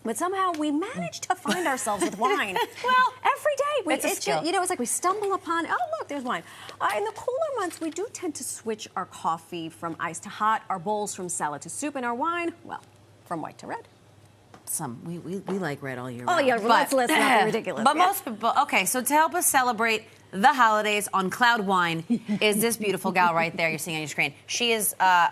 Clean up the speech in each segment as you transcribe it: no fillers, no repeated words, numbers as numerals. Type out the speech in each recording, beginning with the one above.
But somehow we manage to find ourselves with wine. Well, every day. It's a skill. It's like we stumble upon, oh, look, there's wine. In the cooler months, we do tend to switch our coffee from iced to hot, our bowls from salad to soup, and our wine, well, from white to red. We like red all year Oh, round. yeah, let's not be ridiculous. But most people, okay, so to help us celebrate the holidays on Cloud Wine is this beautiful gal right there you're seeing on your screen. She is a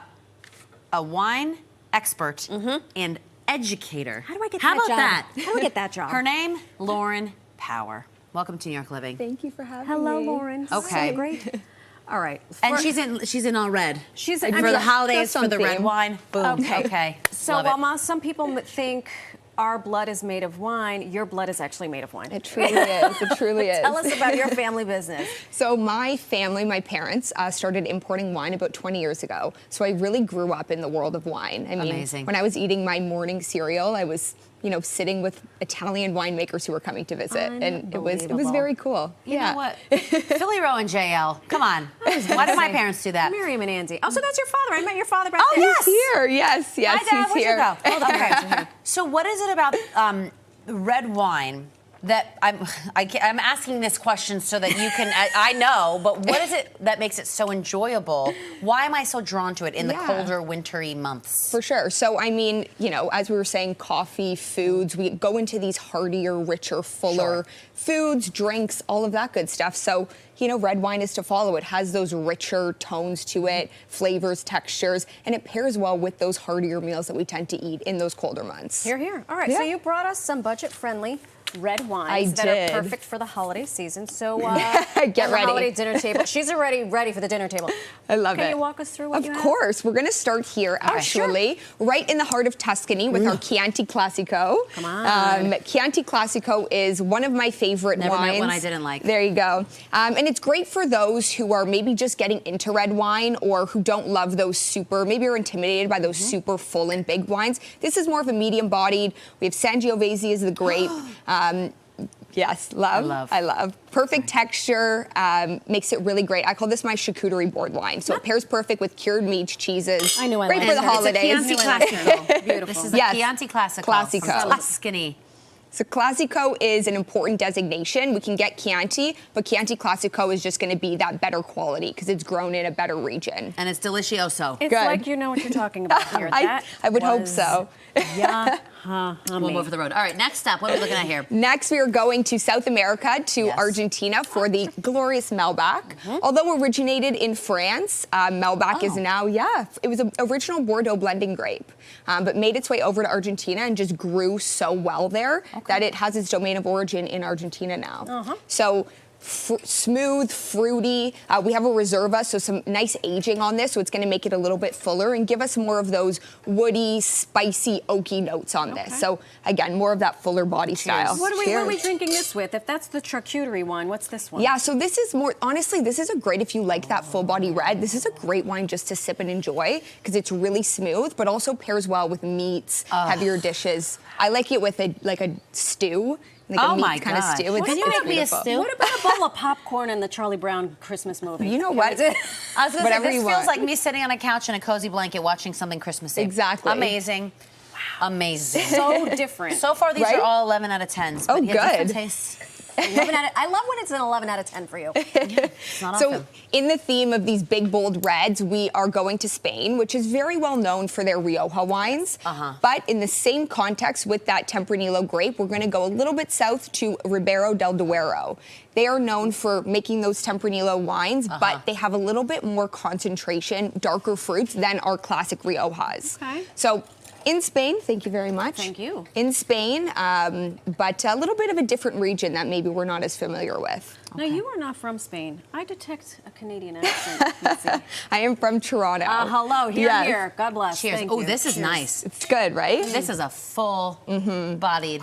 wine expert and educator. How do I get How that about job? that? How do I get that job? Her name, Lauren Power. Welcome to New York Living. Thank you for having Hello, me. Lauren. Okay. So great. All right. And she's in all red. She's for I the mean, holidays, that's for the red something. wine. Boom. Okay. So Love it. while some people think our blood is made of wine, your blood is actually made of wine. It truly is. It truly is. Tell us about your family business. So my family, my parents, started importing wine about 20 years ago. So I really grew up in the world of wine. I mean, Amazing. when I was eating my morning cereal, I was, sitting with Italian winemakers who were coming to visit, and it was very cool. You know what? Philly Row and JL. Come on. Why do my parents do that? Miriam and Andy. Oh, so that's your father. I met your father back Oh, there. yes. He's here. Yes, Hi, Dad. he's Where'd here. you go? Hold on. Okay. So what is it about red wine that I'm asking this question so that you can, I know, but what is it that makes it so enjoyable? Why am I so drawn to it in the colder, wintry months? For sure. So, I mean, as we were saying, coffee, foods, we go into these heartier, richer, fuller foods, drinks, all of that good stuff. So, red wine is to follow. It has those richer tones to it, flavors, textures, and it pairs well with those heartier meals that we tend to eat in those colder months. Here. All right, so you brought us some budget-friendly red wines that did. are perfect for the holiday season. So Get on the ready. holiday dinner table. She's already ready for the dinner table. I love it. Can you walk us through what you have? Of course. We're going to start here, actually, right in the heart of Tuscany with our Chianti Classico. Come on. Chianti Classico is one of my favorite Never wines. met one I didn't like. There you go. And it's great for those who are maybe just getting into red wine or who don't love those maybe are intimidated by those super full and big wines. This is more of a medium-bodied. We have Sangiovese as the grape. Yes, I love. Perfect texture, makes it really great. I call this my charcuterie board wine. So it pairs perfect with cured meats, cheeses. I know I Great like for the it. holidays. It's a Chianti Classico. Beautiful. This is a Yes. Chianti Classico. Classico. From Tuscany. So Classico is an important designation. We can get Chianti, but Chianti Classico is just going to be that better quality because it's grown in a better region. And it's delicioso. It's Good. like you know what you're talking about here. I would hope so. We'll go for the road. All right, next up, what are we looking at here? Next, we are going to South America, to Argentina for the glorious Malbec. Although originated in France, Malbec is now, it was an original Bordeaux blending grape, but made its way over to Argentina and just grew so well there that it has its domain of origin in Argentina now. So smooth, fruity. We have a Reserva, so some nice aging on this, so it's going to make it a little bit fuller and give us more of those woody, spicy, oaky notes on this. So again, more of that fuller body style. What are we drinking this with? If that's the charcuterie wine, what's this one? Yeah, so this is more, honestly, this is a great, if you like that full body red, this is a great wine just to sip and enjoy because it's really smooth, but also pairs well with meats, heavier dishes. I like it with a stew. Like a meat kind of stew. Can you make me a stew? What about a bowl of popcorn in the Charlie Brown Christmas movie? You know what? I was going to say, Whatever this you feels want. like me sitting on a couch in a cozy blanket watching something Christmassy. Exactly. Amazing. Wow. Amazing. So different. So far, these are all 11 out of 10s. Oh, but yeah, different good. tastes. I love when it's an 11 out of 10 for you. It's not So often. in the theme of these big, bold reds, we are going to Spain, which is very well known for their Rioja wines. But in the same context with that Tempranillo grape, we're going to go a little bit south to Ribera del Duero. They are known for making those Tempranillo wines, but they have a little bit more concentration, darker fruits than our classic Riojas. Okay. So in Spain, thank you very much. Thank you. In Spain, but a little bit of a different region that maybe we're not as familiar with. Now, you are not from Spain. I detect a Canadian accent. Let's see. I am from Toronto. Hello, here, Yes. here. God bless. Cheers. Thank Oh, you. this is Cheers. nice. It's good, right? This is a full-bodied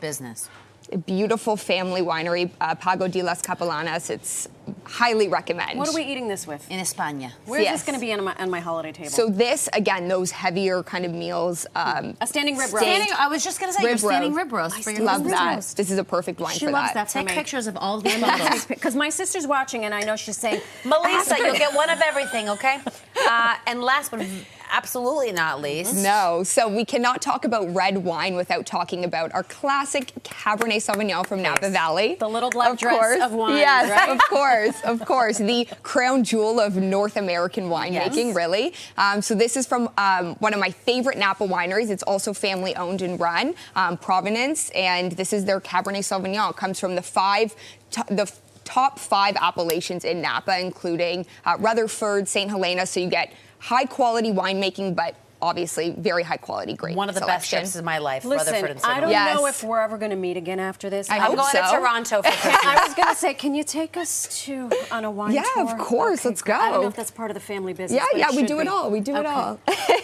business. A beautiful family winery, Pago de las Capellanas. It's highly recommend. What are we eating this with? In España. Where's Yes. this going to be on my holiday table? So this, again, those heavier kind of meals. a standing rib roast. I was just going to say, your standing rib roast for your Love Christmas that. roast. This is a perfect wine She for loves that. that for Take me. pictures of all these bottles. Because my sister's watching, and I know she's saying, Melissa, you'll get one of everything, okay? And last but absolutely not least. No, so we cannot talk about red wine without talking about our classic Cabernet Sauvignon from Napa Valley. The little black dress course. of wine, Yes, right? of course. The crown jewel of North American winemaking, really. So this is from one of my favorite Napa wineries. It's also family owned and run, Provenance, and this is their Cabernet Sauvignon. It comes from the top 5 appellations in Napa, including Rutherford, St. Helena. So you get high quality winemaking, but obviously very high quality grape One of the best selection. trips of my life, Listen, Rutherford and St. I don't Helena. know Yes. if we're ever going to meet again after this. I I'm hope going to so. Toronto for Christmas. I was going to say, can you take us on a wine Yeah, tour? of course. Let's great. I don't go. know if that's part of the family business. Yeah, but yeah, it we should do it be. all. We do it Okay. all.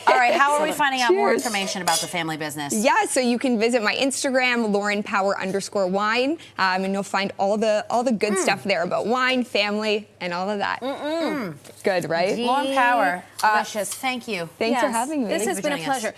All right, how are we finding out more Cheers. information about the family business? Yeah, so you can visit my Instagram, LaurenPower_wine, and you'll find all the good stuff there about wine, family, and all of that. Good, right? Lauren Power, Delicious. thank you. Thanks for Yes, having me. This Thank has you for been a joining us. pleasure.